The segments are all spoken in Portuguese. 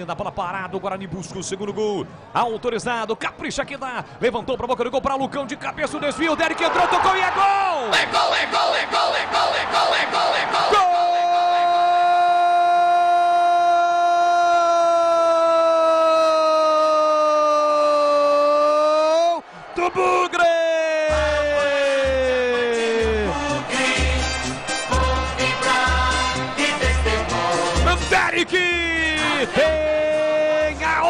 Da bola parada, o Guarani busca o segundo gol. Autorizado, capricha que dá. Levantou para a boca do gol para Lucão de cabeça, o desvio. O Derek entrou, tocou e é gol! É gol, é gol, é gol, é gol, é gol, é gol, é gol! Gol do Bugre! Derek! Tem a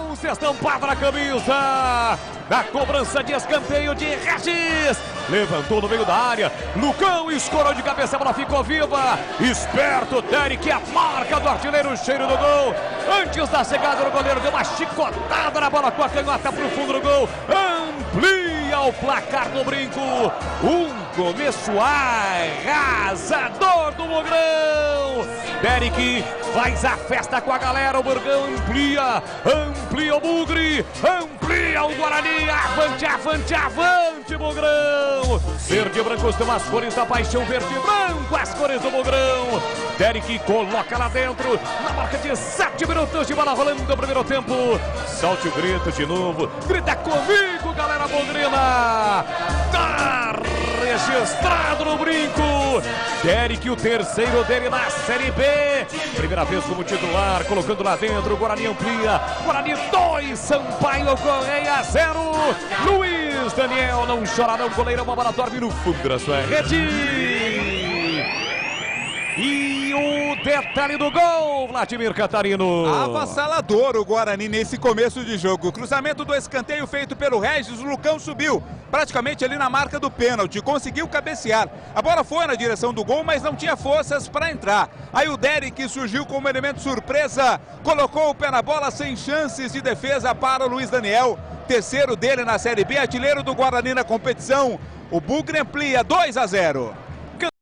11 estampada na camisa. Na cobrança de escanteio de Regis. Levantou no meio da área. Lucão escorou de cabeça, a bola ficou viva. Esperto, Derek, a marca do artilheiro, o cheiro do gol. Antes da chegada do goleiro, deu uma chicotada na bola com a canhota para o fundo do gol. Amplia o placar do brinco. Começo arrasador do Mugrão. Derek faz a festa com a galera. O Burgão amplia o Bugre, amplia o Guarani. Avante, avante, avante, Mugrão. Verde e branco são as cores da paixão. Verde e branco, as cores do Mugrão. Derek coloca lá dentro, na marca de 7 minutos de bola rolando no primeiro tempo. Solte o grito de novo. Grita comigo, galera bugrina. Registrado no brinco. Derek, o terceiro dele na Série B. Primeira vez como titular, colocando lá dentro. O Guarani amplia. Guarani 2, Sampaio Correia 0. Luiz Daniel não chora não, goleiro, uma bola dorme no fundo da sua rede. E o detalhe do gol, Vladimir Catarino. Avassalador o Guarani nesse começo de jogo. Cruzamento do escanteio feito pelo Regis, o Lucão subiu praticamente ali na marca do pênalti, conseguiu cabecear. A bola foi na direção do gol, mas não tinha forças para entrar. Aí o Derek surgiu como elemento surpresa, colocou o pé na bola sem chances de defesa para o Luiz Daniel. Terceiro dele na Série B, artilheiro do Guarani na competição. O Bugre amplia 2-0.